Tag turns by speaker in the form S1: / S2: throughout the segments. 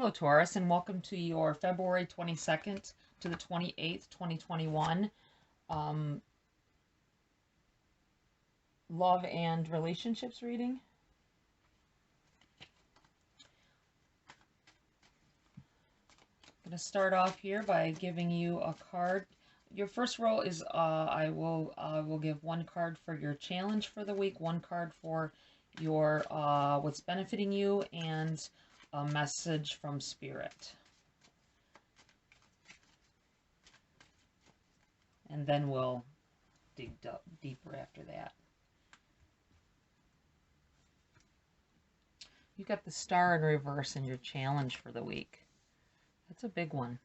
S1: Hello, Taurus, and welcome to your February 22nd to the 28th, 2021 love and relationships reading. I'm going to start off here by giving you a card. Your first roll is I will give one card for your challenge for the week, one card for your what's benefiting you, and a message from Spirit. And then we'll dig deeper after that. You got the Star in reverse in your challenge for the week. That's a big one.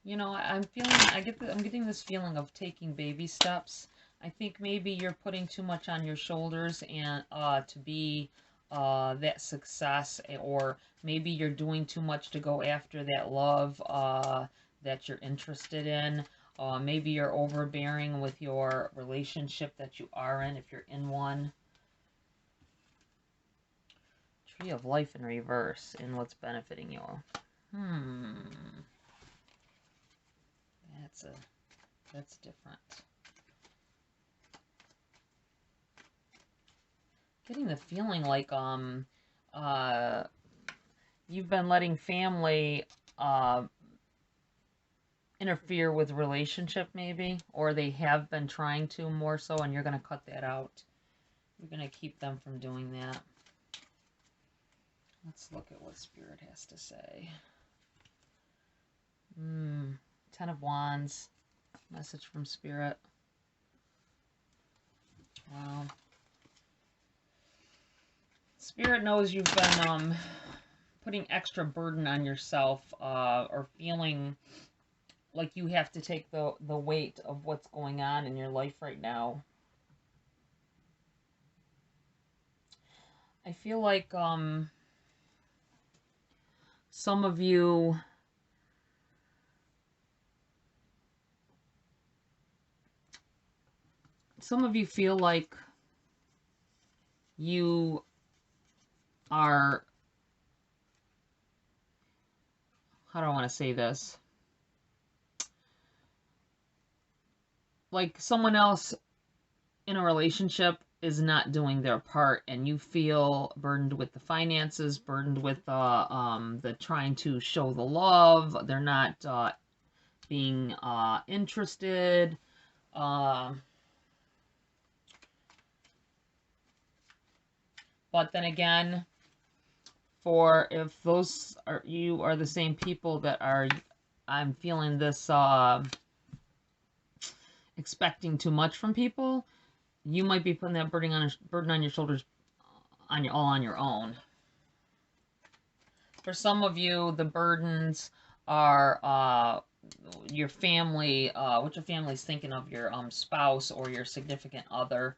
S1: You know, I'm getting this feeling of taking baby steps. I think maybe you're putting too much on your shoulders and to be that success, or maybe you're doing too much to go after that love that you're interested in. Maybe you're overbearing with your relationship that you are in, if you're in one. Tree of Life in reverse in what's benefiting you. That's different. Getting the feeling like you've been letting family interfere with relationship, maybe, or they have been trying to more so, and you're going to cut that out. You're going to keep them from doing that. Let's look at what Spirit has to say. 10 of Wands. Message from Spirit. Wow. Spirit knows you've been putting extra burden on yourself, or feeling like you have to take the weight of what's going on in your life right now. I feel like some of you feel like you are, how do I want to say this? Like someone else in a relationship is not doing their part, and you feel burdened with the finances, burdened with the trying to show the love. They're not being interested. But then again, if those are you are the same people that are, I'm feeling this expecting too much from people, you might be putting that burden on your shoulders all on your own. For some of you, the burdens are your family, what your family's thinking of your spouse or your significant other.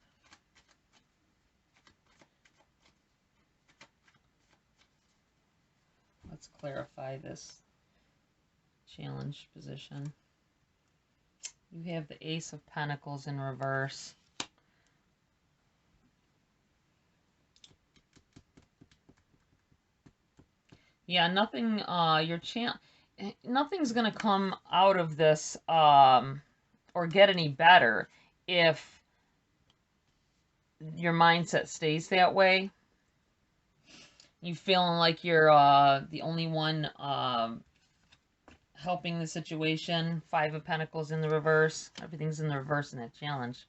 S1: Let's clarify this challenge position. You have the Ace of Pentacles in reverse. Yeah, nothing, nothing's going to come out of this or get any better if your mindset stays that way. You feeling like you're the only one helping the situation. 5 of Pentacles in the reverse. Everything's in the reverse in that challenge.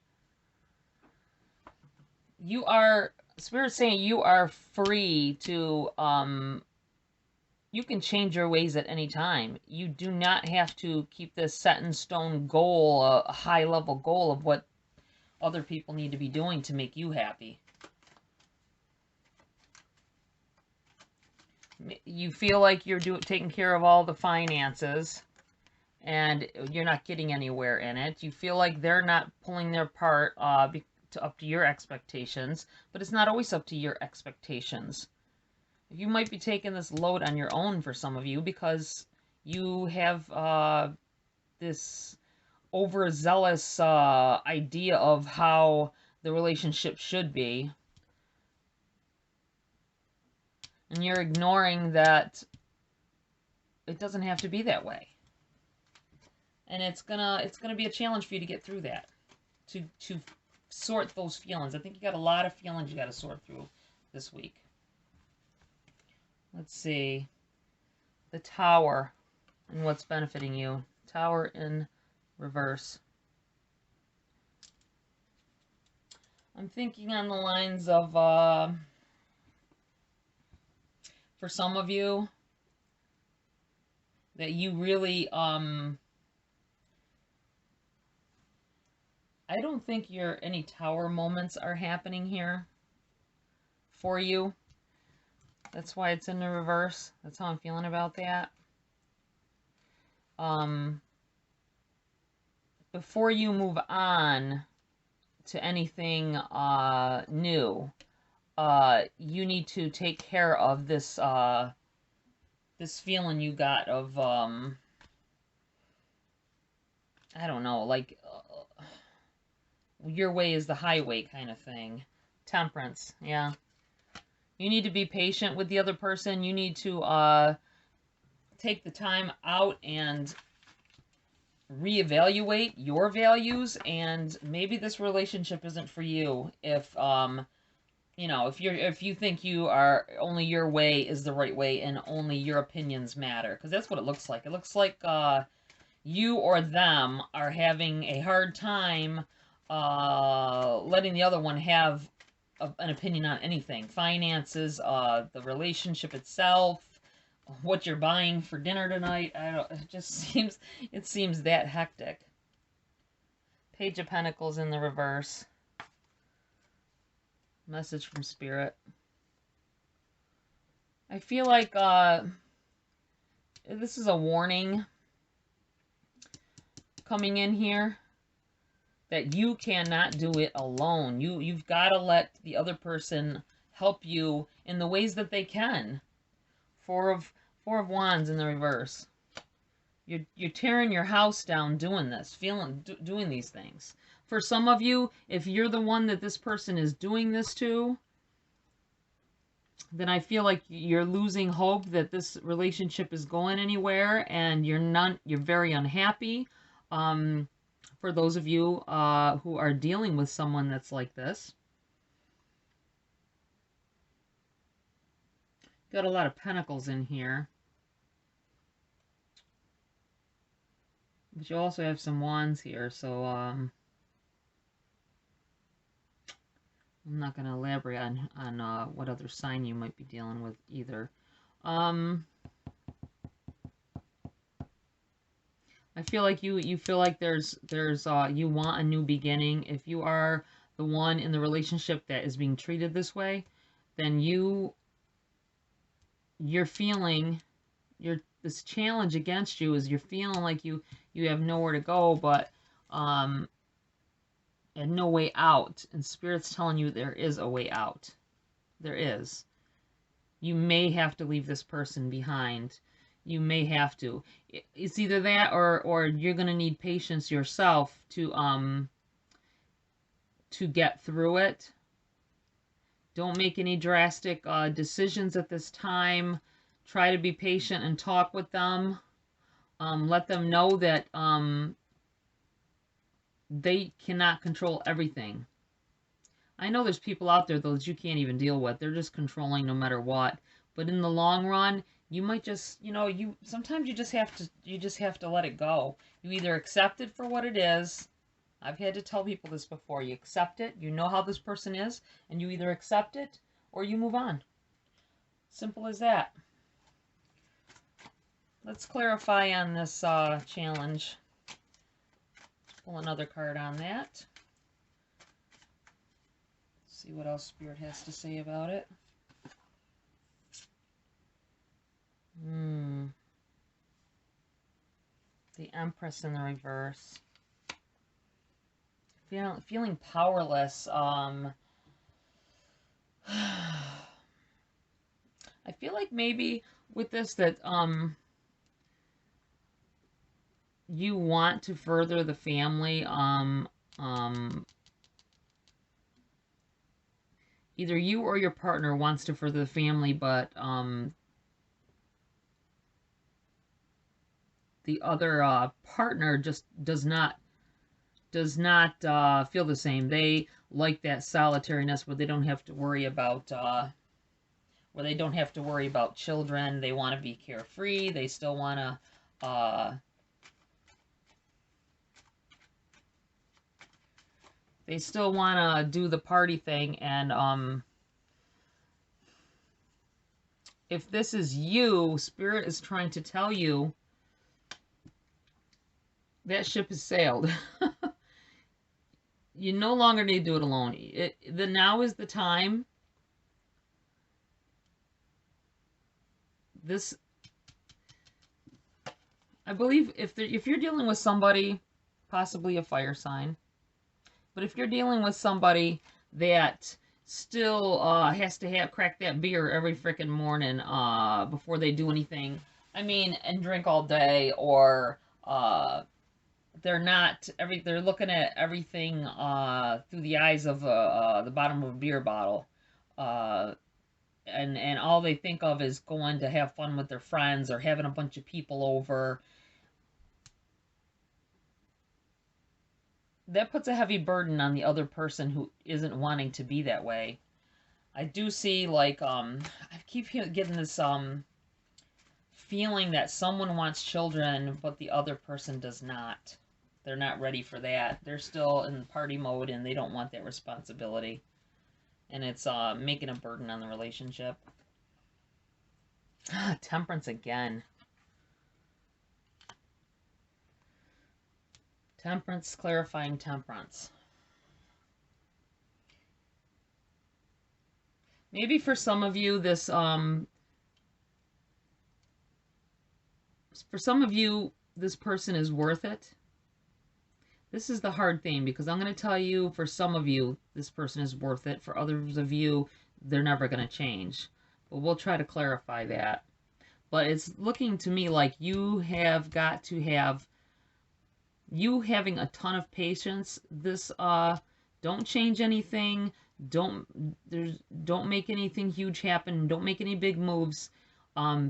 S1: You are, Spirit's saying you are free to, you can change your ways at any time. You do not have to keep this set in stone goal, a high level goal of what other people need to be doing to make you happy. You feel like you're taking care of all the finances and you're not getting anywhere in it. You feel like they're not pulling their part up to your expectations, but it's not always up to your expectations. You might be taking this load on your own for some of you because you have this overzealous idea of how the relationship should be. And you're ignoring that it doesn't have to be that way. And it's gonna be a challenge for you to get through that. To sort those feelings. I think you got a lot of feelings you got to sort through this week. Let's see. The Tower and what's benefiting you. Tower in reverse. I'm thinking on the lines of, for some of you, that you really, I don't think any Tower moments are happening here for you. That's why it's in the reverse. That's how I'm feeling about that. Before you move on to anything new, you need to take care of this this feeling you got of I don't know, like your way is the highway kind of thing. Temperance, yeah. You need to be patient with the other person. You need to take the time out and reevaluate your values, and maybe this relationship isn't for you if you know, if you think you are only your way is the right way and only your opinions matter, because that's what it looks like. It looks like you or them are having a hard time letting the other one have an opinion on anything. Finances, the relationship itself, what you're buying for dinner tonight. I don't, it seems that hectic. Page of Pentacles in the reverse. Message from Spirit. I feel like this is a warning coming in here that you cannot do it alone. You've got to let the other person help you in the ways that they can. Four of Wands in the reverse. You're tearing your house down doing this, doing these things. For some of you, if you're the one that this person is doing this to, then I feel like you're losing hope that this relationship is going anywhere, and you're very unhappy. For those of you who are dealing with someone that's like this. Got a lot of Pentacles in here. But you also have some Wands here, so I'm not going to elaborate on what other sign you might be dealing with either. I feel like you feel like there's you want a new beginning. If you are the one in the relationship that is being treated this way, then you're feeling this challenge against you is you're feeling like you have nowhere to go, but and no way out. And Spirit's telling you there is a way out. There is. You may have to leave this person behind. You may have to. It's either that or you're going to need patience yourself to get through it. Don't make any drastic decisions at this time. Try to be patient and talk with them. Let them know that they cannot control everything. I know there's people out there, though, that you can't even deal with. They're just controlling no matter what. But in the long run, you might just, sometimes you just have to let it go. You either accept it for what it is. I've had to tell people this before. You accept it. You know how this person is, and you either accept it or you move on. Simple as that. Let's clarify on this challenge. Let's pull another card on that. See what else Spirit has to say about it. The Empress in the reverse. Feeling powerless. I feel like maybe with this that you want to further the family. Either you or your partner wants to further the family, but the other partner just does not feel the same. They like that solitariness where they don't have to worry about children. They want to be carefree. They still want to do the party thing. And if this is you, Spirit is trying to tell you that ship has sailed. You no longer need to do it alone. Now is the time. I believe if you're dealing with somebody, possibly a fire sign, but if you're dealing with somebody that still has to crack that beer every freaking morning before they do anything, I mean, and drink all day, or they're looking at everything through the eyes of the bottom of a beer bottle, and all they think of is going to have fun with their friends or having a bunch of people over. That puts a heavy burden on the other person who isn't wanting to be that way. I do see, like, I keep getting this feeling that someone wants children, but the other person does not. They're not ready for that. They're still in party mode, and they don't want that responsibility. And it's making a burden on the relationship. Temperance again. Temperance, clarifying temperance. Maybe for some of you, this person is worth it. This is the hard thing, because I'm going to tell you, for some of you, this person is worth it. For others of you, they're never going to change. But we'll try to clarify that. But it's looking to me like you have got to have, you having a ton of patience. This, don't change anything. Don't make anything huge happen. Don't make any big moves.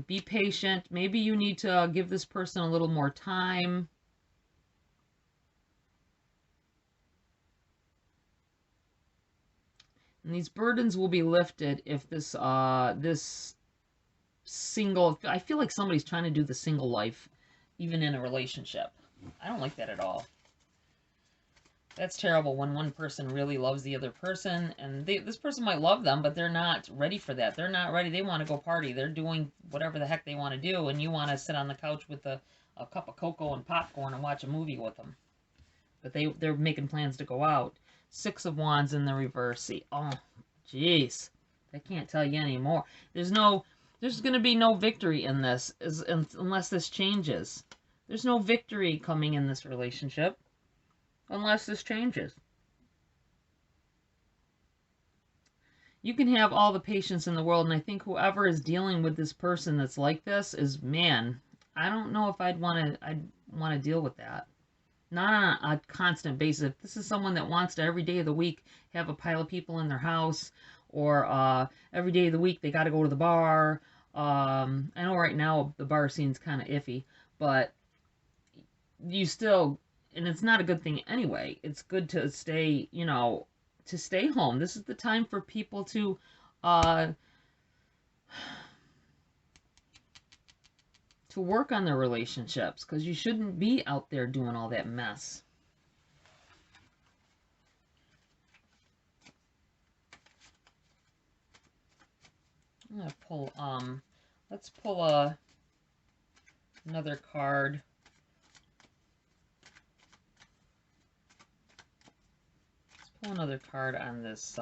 S1: Be patient. Maybe you need to give this person a little more time. And these burdens will be lifted if this single, I feel like somebody's trying to do the single life, even in a relationship. I don't like that at all. That's terrible when one person really loves the other person, and this person might love them, but they're not ready for that. They're not ready. They want to go party. They're doing whatever the heck they want to do, and you want to sit on the couch with a cup of cocoa and popcorn and watch a movie with them. But they're making plans to go out. Six of Wands in the reverse. See, oh, jeez. I can't tell you anymore. There's going to be no victory in this unless this changes. There's no victory coming in this relationship unless this changes. You can have all the patience in the world, and I think whoever is dealing with this person that's like this is, man, I don't know if I'd want to deal with that. Not on a constant basis. If this is someone that wants to every day of the week have a pile of people in their house, or every day of the week they got to go to the bar. I know right now the bar scene's kind of iffy, but you still, and it's not a good thing anyway. It's good to stay, to stay home. This is the time for people to work on their relationships, because you shouldn't be out there doing all that mess. I'm gonna pull let's pull another card. Let's pull another card on this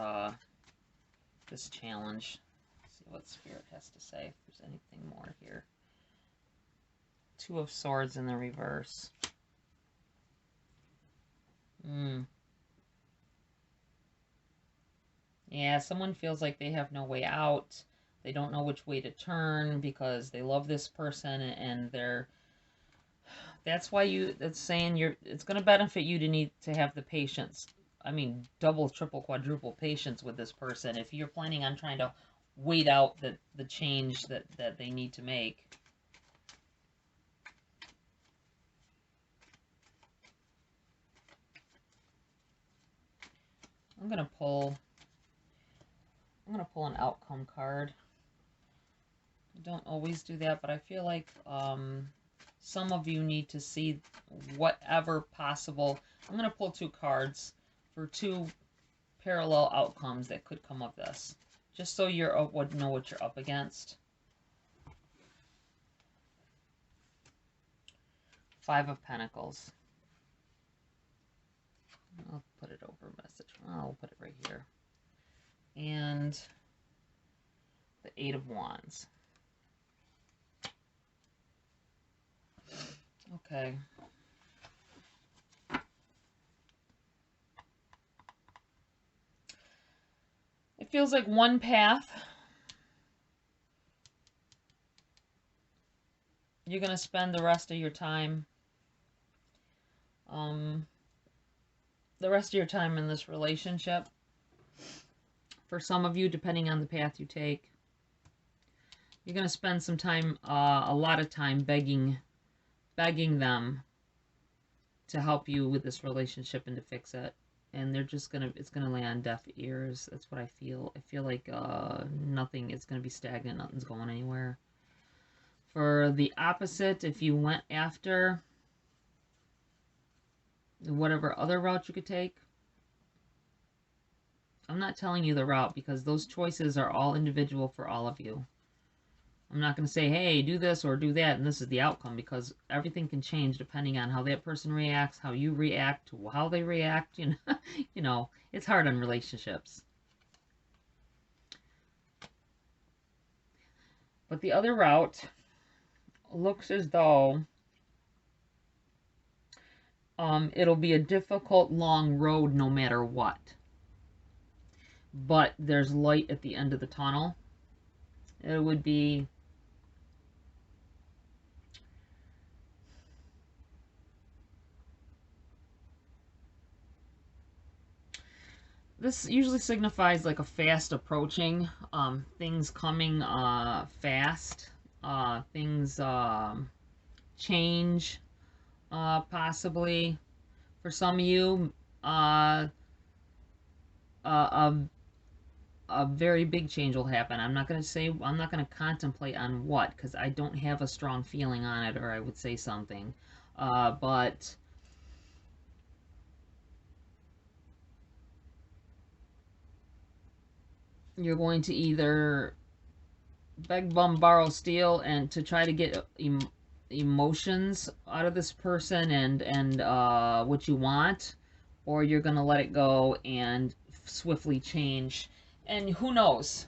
S1: this challenge. Let's see what Spirit has to say, if there's anything more here. Two of Swords in the reverse. Yeah, someone feels like they have no way out. They don't know which way to turn because they love this person, and they're That's why it's saying it's going to benefit you to need to have the patience. I mean, double, triple, quadruple patience with this person if you're planning on trying to wait out the change that they need to make. I'm going to pull an outcome card. I don't always do that, but I feel like some of you need to see whatever possible. I'm going to pull 2 cards for 2 parallel outcomes that could come of this, just so you would know what you're up against. 5 of Pentacles. I'll put it over message. I'll put it right here. And the 8 of Wands. Okay. It feels like one path. You're going to spend the rest of your time in this relationship. For some of you, depending on the path you take, you're going to spend some time, a lot of time begging them to help you with this relationship and to fix it. And they're just it's gonna lay on deaf ears. That's what I feel. I feel like nothing is gonna be stagnant. Nothing's going anywhere. For the opposite, if you went after whatever other route you could take, I'm not telling you the route because those choices are all individual for all of you. I'm not going to say, hey, do this or do that, and this is the outcome, because everything can change depending on how that person reacts, how you react, how they react. You know, it's hard on relationships. But the other route looks as though it'll be a difficult, long road no matter what. But there's light at the end of the tunnel. It would be... This usually signifies like a fast approaching, things coming fast, things change, possibly. For some of you, a very big change will happen. I'm not going to contemplate on what, because I don't have a strong feeling on it, or I would say something. But you're going to either beg, bum, borrow, steal, and to try to get emotions out of this person and what you want, or you're going to let it go and swiftly change. And who knows,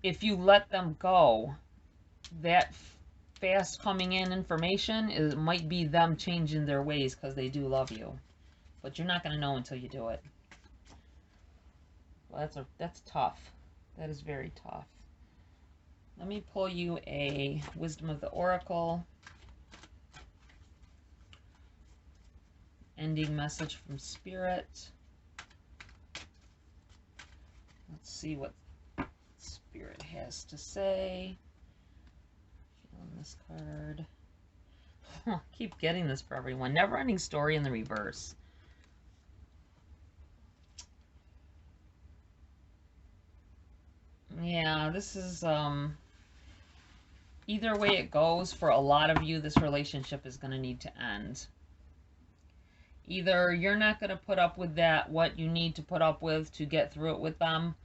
S1: if you let them go, that fast coming in information might be them changing their ways because they do love you. But you're not going to know until you do it. Well, that's tough. That is very tough. Let me pull you a Wisdom of the Oracle. Ending message from Spirit. Let's see what Spirit has to say. Feeling this card. Keep getting this for everyone. Never ending story in the reverse. Yeah, this is, either way it goes, for a lot of you, this relationship is going to need to end. Either you're not going to put up with that, what you need to put up with to get through it with them.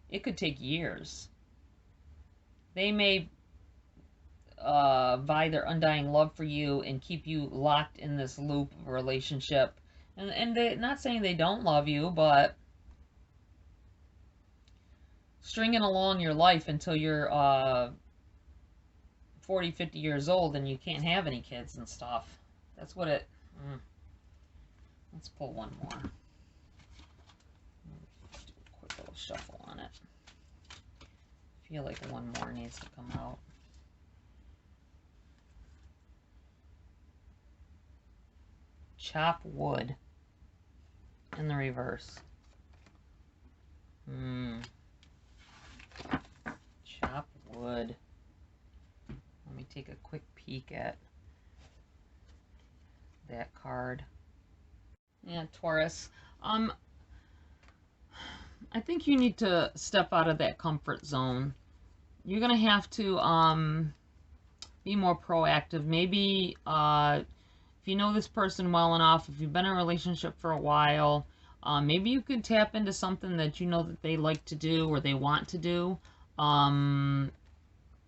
S1: It could take years. They may vie their undying love for you and keep you locked in this loop of a relationship. And they're not saying they don't love you, but stringing along your life until you're 40, 50 years old and you can't have any kids and stuff. That's what it... Let's pull one more. Do a quick little shuffle on it. I feel like one more needs to come out. chop wood in the reverse. Chop wood. Let me take a quick peek at that card. Yeah, Taurus. I think you need to step out of that comfort zone. You're gonna have to be more proactive. Maybe if you know this person well enough, if you've been in a relationship for a while, maybe you could tap into something that you know that they like to do or they want to do.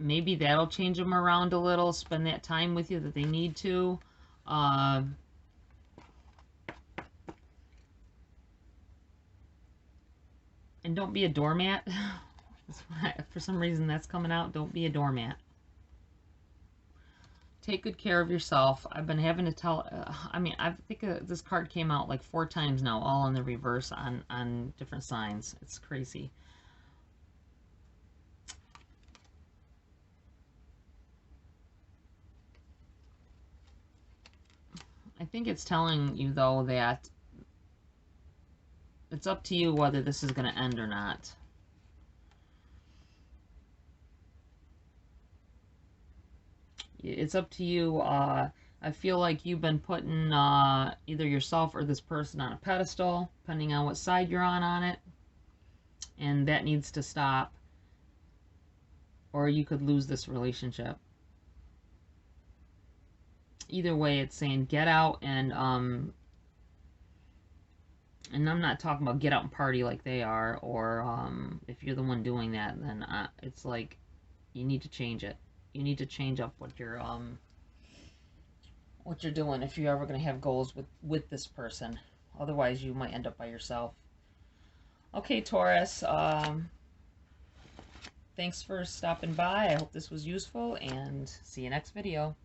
S1: Maybe that'll change them around a little, spend that time with you that they need to. And don't be a doormat. For some reason that's coming out. Don't be a doormat. Take good care of yourself. I've been having to tell, I mean, I think this card came out like 4 times now, all in the reverse on different signs. It's crazy. I think it's telling you, though, that it's up to you whether this is going to end or not. It's up to you. I feel like you've been putting either yourself or this person on a pedestal, depending on what side you're on it. And that needs to stop. Or you could lose this relationship. Either way, it's saying get out and I'm not talking about get out and party like they are, or if you're the one doing that, then it's like you need to change it. You need to change up what you're doing if you're ever going to have goals with this person. Otherwise, you might end up by yourself. Okay, Taurus. Thanks for stopping by. I hope this was useful, and see you next video.